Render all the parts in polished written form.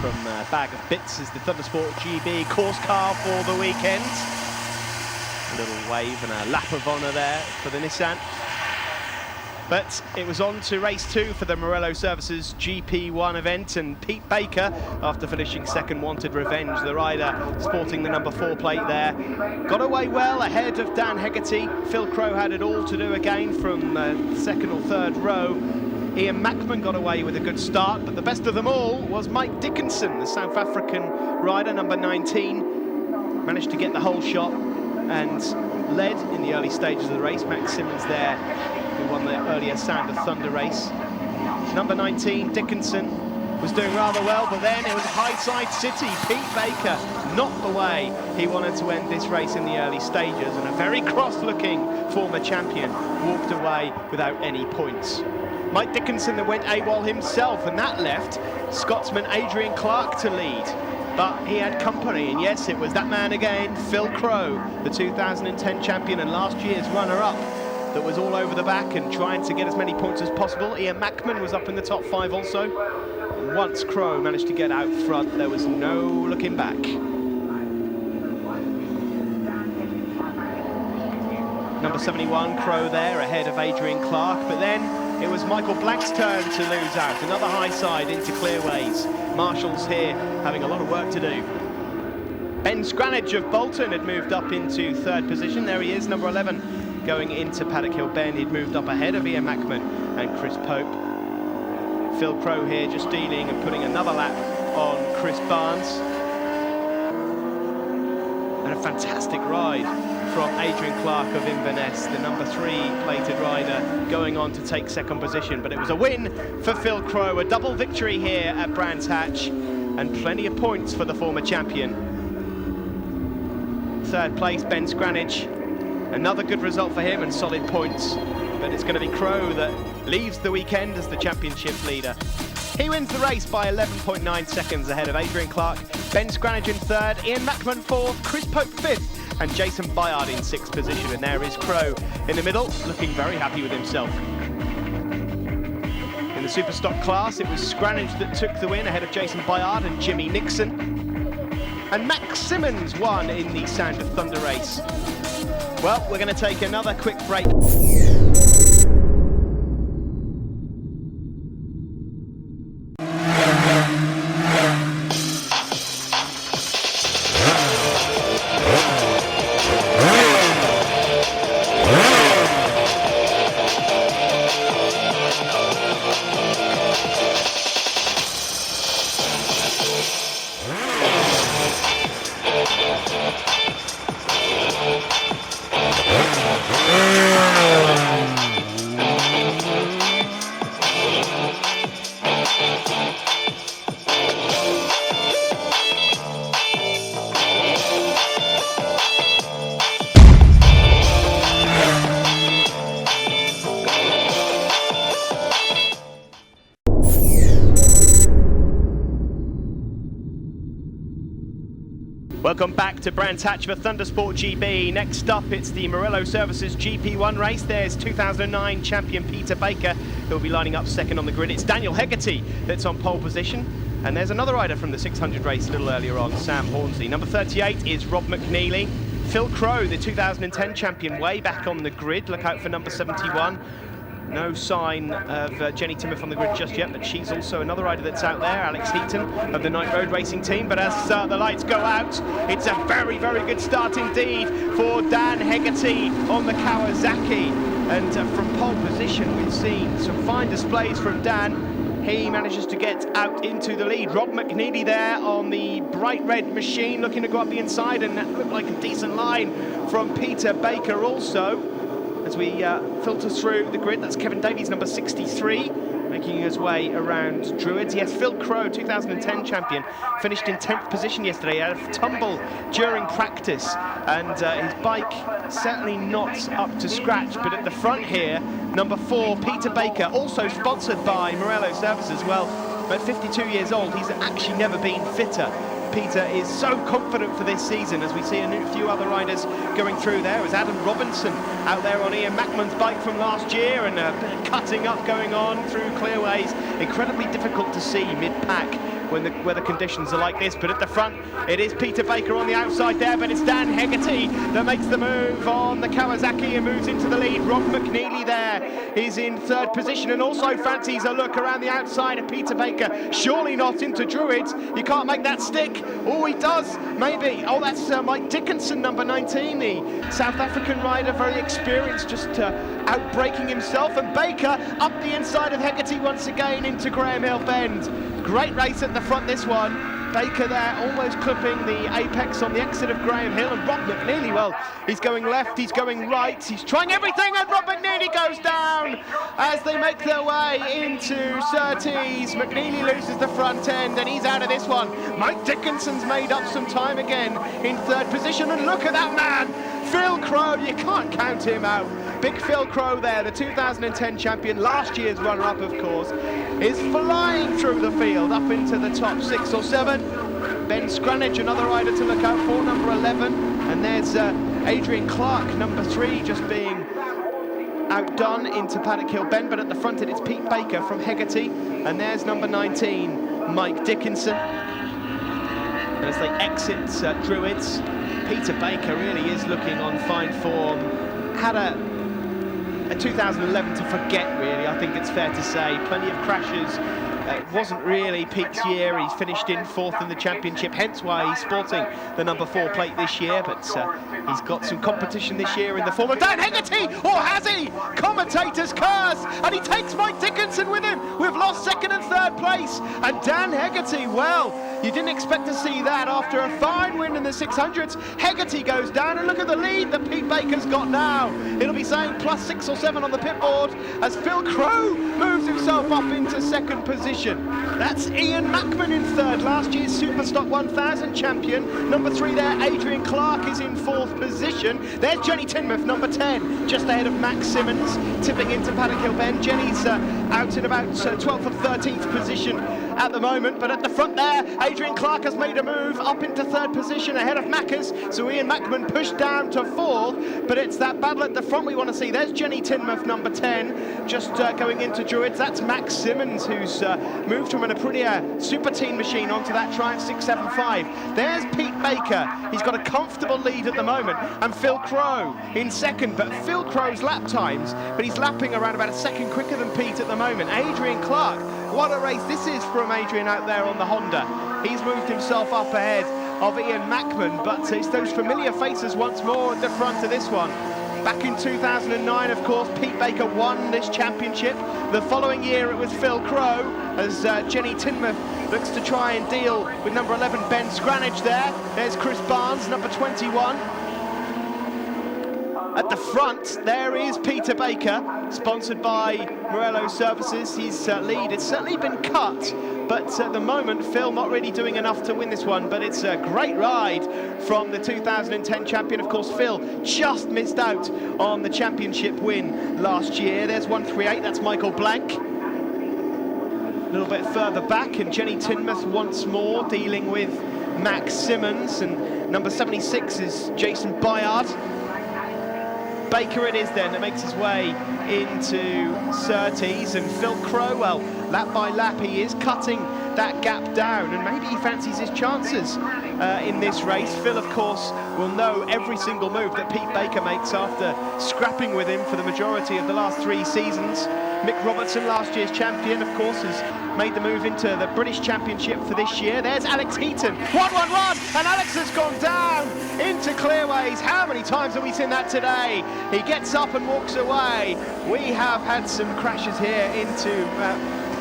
from Bag of Bits is the ThundersportGB course car for the weekend. A little wave and a lap of honour there for the Nissan. But it was on to race 2 for the Morello Services GP1 event, and Pete Baker, after finishing second, wanted revenge. The rider sporting the number 4 plate there got away well ahead of Dan Hegarty. Phil Crowe had it all to do again from second or third row. Ian Mackman got away with a good start, but the best of them all was Mike Dickinson, the South African rider, number 19. Managed to get the whole shot and led in the early stages of the race. Max Simmons there, who won the earlier Sound of Thunder race. Number 19, Dickinson, was doing rather well, but then it was Highside City. Pete Baker, not the way he wanted to end this race in the early stages, and a very cross-looking former champion walked away without any points. Mike Dickinson that went AWOL himself, and that left Scotsman Adrian Clark to lead. But he had company, and yes, it was that man again, Phil Crowe, the 2010 champion and last year's runner-up, that was all over the back and trying to get as many points as possible. Ian Mackman was up in the top 5 also. Once Crowe managed to get out front, there was no looking back. Number 71, Crowe there, ahead of Adrian Clark, but then it was Michael Blank's turn to lose out. Another high side into Clearways. Marshall's here having a lot of work to do. Ben Scranage of Bolton had moved up into 3rd position. There he is, number 11. Going into Paddock Hill Bend, he'd moved up ahead of Ian Mackman and Chris Pope. Phil Crowe here just dealing and putting another lap on Chris Barnes. And a fantastic ride from Adrian Clark of Inverness, the number 3 plated rider, going on to take 2nd position. But it was a win for Phil Crowe, a double victory here at Brands Hatch, and plenty of points for the former champion. 3rd place, Ben Scranage. Another good result for him and solid points, but it's going to be Crowe that leaves the weekend as the championship leader. He wins the race by 11.9 seconds ahead of Adrian Clark, Ben Scranage in 3rd, Ian Mackman 4th, Chris Pope 5th, and Jason Bayard in 6th position. And there is Crowe in the middle, looking very happy with himself. In the Superstock class, it was Scranage that took the win ahead of Jason Bayard and Jimmy Nixon. And Max Simmons won in the Sound of Thunder race. Well, we're going to take another quick break. Welcome back to Brands Hatch for ThundersportGB. Next up, it's the Morello Services GP1 race. There's 2009 champion Peter Baker, who'll be lining up 2nd on the grid. It's Daniel Hegarty that's on pole position. And there's another rider from the 600 race a little earlier on, Sam Hornsley. Number 38 is Rob McNeely. Phil Crowe, the 2010 champion, way back on the grid. Look out for number 71. No sign of Jenny Timoth on the grid just yet, but she's also another rider that's out there, Alex Heaton of the Night Road Racing team. But as the lights go out, it's a very, very good start indeed for Dan Hegarty on the Kawasaki. And from pole position, we've seen some fine displays from Dan. He manages to get out into the lead. Rob McNeely there on the bright red machine, looking to go up the inside, and that looked like a decent line from Peter Baker also. As we filter through the grid, that's Kevin Davies, number 63, making his way around Druids. Yes, Phil Crowe, 2010 champion, finished in 10th position yesterday. He had a tumble during practice, and his bike certainly not up to scratch. But at the front here, number 4, Peter Baker, also sponsored by Morello Services. Well, at 52 years old, he's actually never been fitter. Peter is so confident for this season, as we see a few other riders going through there. It was Adam Robinson out there on Ian Mackman's bike from last year, and a bit of cutting up going on through Clearways. Incredibly difficult to see mid-pack when the weather conditions are like this. But at the front, it is Peter Baker on the outside there, but it's Dan Hegarty that makes the move on the Kawasaki and moves into the lead. Rob McNeely there is in third position and also fancies a look around the outside of Peter Baker. Surely not into Druids. You can't make that stick. Oh, he does, maybe. Oh, that's Mike Dickinson, number 19, the South African rider, very experienced, just outbraking himself. And Baker up the inside of Hegarty once again into Graham Hill Bend. Great race at the front, this one. Baker there almost clipping the apex on the exit of Graham Hill, and Rob McNeely, well, he's going left, he's going right, he's trying everything, and Rob McNeely goes down as they make their way into Surtees. McNeely loses the front end and he's out of this one. Mike Dickinson's made up some time again in third position, and look at that man, Phil Crow, you can't count him out. Big Phil Crow there, the 2010 champion, last year's runner-up of course, is flying through the field up into the top 6 or 7. Ben Scranage, another rider to look out for, number 11. And there's Adrian Clark, number 3, just being outdone into Paddock Hill Bend. But at the front it's Pete Baker from Hegarty. And there's number 19, Mike Dickinson. And as they exit Druids, Peter Baker really is looking on fine form. Had a 2011 to forget, really, I think it's fair to say. Plenty of crashes. It wasn't really Pete's year. He's finished in 4th in the championship, hence why he's sporting the number 4 plate this year. But he's got some competition this year in the form of Dan Hegarty, or has he? Commentator's curse, and he takes Mike Dickinson with him. We've lost 2nd and 3rd place, and Dan Hegarty, well, you didn't expect to see that after a fine win in the 600s. Hegarty goes down, and look at the lead that Pete Baker's got now. It'll be saying plus 6 or 7 on the pit board as Phil Crow moves himself up into 2nd position. That's Ian Mackman in 3rd, last year's Superstock 1000 champion. Number 3 there, Adrian Clark, is in 4th position. There's Jenny Tinmouth, number 10, just ahead of Max Simmons, tipping into Paddock Hill Bend. Jenny's out in about 12th or 13th position at the moment, but at the front there, Adrian Clark has made a move up into 3rd position ahead of Mackers, so Ian Mackman pushed down to 4th, but it's that battle at the front we want to see. There's Jenny Tinmouth, number 10, just going into Druids. That's Max Simmons, who's moved from an Aprilia Super Team machine onto that Triumph 675. There's Pete Baker, he's got a comfortable lead at the moment, and Phil Crow in 2nd, but Phil Crow's lap times, but he's lapping around about a 2nd quicker than Pete at the moment. Adrian Clark, what a race this is from Adrian out there on the Honda. He's moved himself up ahead of Ian Mackman, but it's those familiar faces once more at the front of this one. Back in 2009, of course, Pete Baker won this championship. The following year, it was Phil Crow, as Jenny Tinmouth looks to try and deal with number 11, Ben Scranage there. There's Chris Barnes, number 21. At the front, there is Peter Baker, sponsored by Morello Services. His lead, it's certainly been cut, but at the moment, Phil not really doing enough to win this one, but it's a great ride from the 2010 champion. Of course, Phil just missed out on the championship win last year. There's 138, that's Michael Blank. A little bit further back, and Jenny Tinmouth once more dealing with Max Simmons, and number 76 is Jason Bayard. Baker it is then that makes his way into Surtees, and Phil Crow, well, lap by lap he is cutting that gap down, and maybe he fancies his chances in this race. Phil, of course, will know every single move that Pete Baker makes after scrapping with him for the majority of the last 3 seasons. Mick Robertson, last year's champion, of course, has made the move into the British Championship for this year. There's Alex Heaton, 1-1-1, and Alex has gone down into clearways. How many times have we seen that today? He gets up and walks away. We have had some crashes here into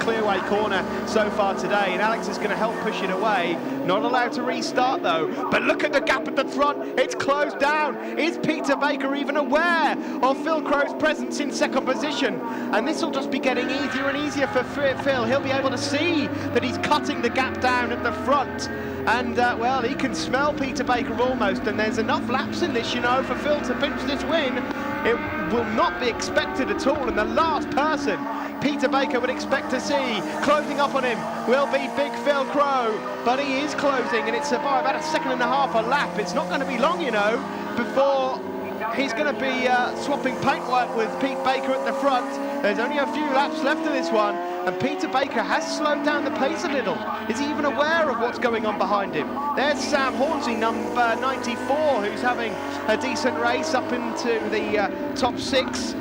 clearway corner so far today, and Alex is going to help push it away. Not allowed to restart though, but look at the gap at the front, it's closed down. Is Peter Baker even aware of Phil Crow's presence in 2nd position? And this will just be getting easier and easier for Phil. He'll be able to see that he's cutting the gap down at the front, and well, he can smell Peter Baker almost, and there's enough laps in this, you know, for Phil to pinch this win. It will not be expected at all, and the last person Peter Baker would expect to see closing up on him will be Big Phil Crow, but he is closing, and it's by about 1.5 seconds a lap. It's not going to be long, you know, before he's going to be swapping paintwork with Pete Baker at the front. There's only a few laps left of this one, and Peter Baker has slowed down the pace a little. Is he even aware of what's going on behind him? There's Sam Hornsey, number 94, who's having a decent race up into the top 6.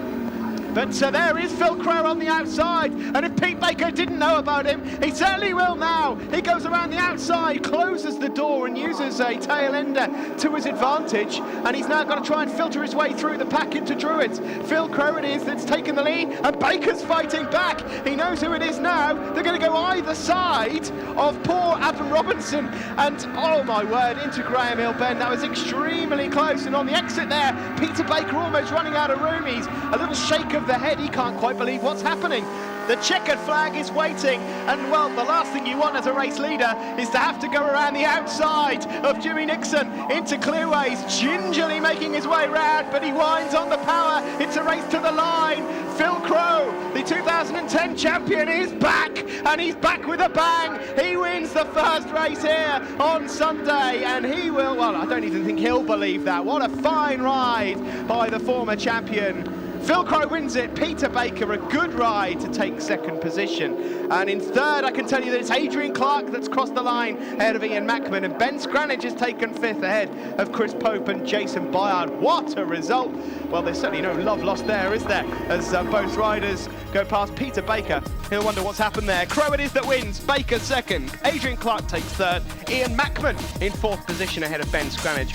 But there is Phil Crowe on the outside, and if Pete Baker didn't know about him, he certainly will now. He goes around the outside, closes the door and uses a tail ender to his advantage, and he's now got to try and filter his way through the pack into Druids. Phil Crowe it is that's taken the lead, and Baker's fighting back. He knows who it is now. They're going to go either side of poor Adam Robinson, and oh my word, into Graham Hill Bend. That was extremely close, and on the exit there, Peter Baker almost running out of room. He's a little shake of the head. He can't quite believe what's happening. The checkered flag is waiting, and well, the last thing you want as a race leader is to have to go around the outside of Jimmy Nixon into Clearways, gingerly making his way round, but he winds on the power. It's a race to the line. Phil Crowe, the 2010 champion, is back, and he's back with a bang. He wins the first race here on Sunday, and he will, well, I don't even think he'll believe that. What a fine ride by the former champion. Phil Crowe wins it. Peter Baker, a good ride to take second position. And in third, I can tell you that it's Adrian Clark that's crossed the line ahead of Ian Mackman. And Ben Scranage has taken fifth ahead of Chris Pope and Jason Byard. What a result. Well, there's certainly no love lost there, is there? As both riders go past Peter Baker. He'll wonder what's happened there. Crowe it is that wins. Baker second. Adrian Clark takes third. Ian Mackman in fourth position ahead of Ben Scranage.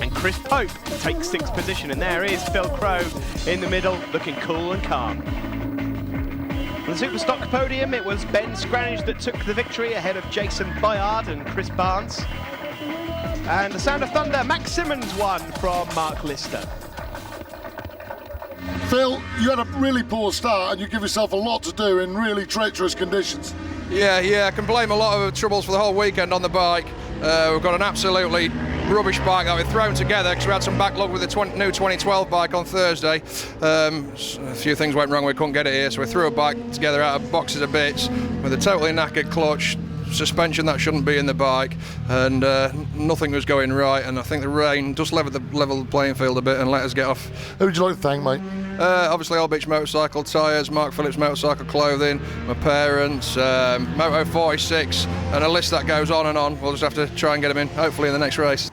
And Chris Pope takes sixth position, and there is Phil Crowe in the middle, looking cool and calm. On the Superstock podium, it was Ben Scranage that took the victory ahead of Jason Byard and Chris Barnes. And the Sound of Thunder, Max Simmons won from Mark Lister. Phil, you had a really poor start and you give yourself a lot to do in really treacherous conditions. Yeah, I can blame a lot of troubles for the whole weekend on the bike. We've got an absolutely rubbish bike that we've thrown together because we had some backlog with the new 2012 bike on Thursday. A few things went wrong, we couldn't get it here, so we threw a bike together out of boxes of bits with a totally knackered clutch, suspension that shouldn't be in the bike, and nothing was going right, and I think the rain just leveled the playing field a bit and let us get off. Who would you like to thank, mate? Obviously Old Beach Motorcycle Tyres, Mark Phillips Motorcycle Clothing, my parents, Moto 46, and a list that goes on and on. We'll just have to try and get them in, hopefully in the next race.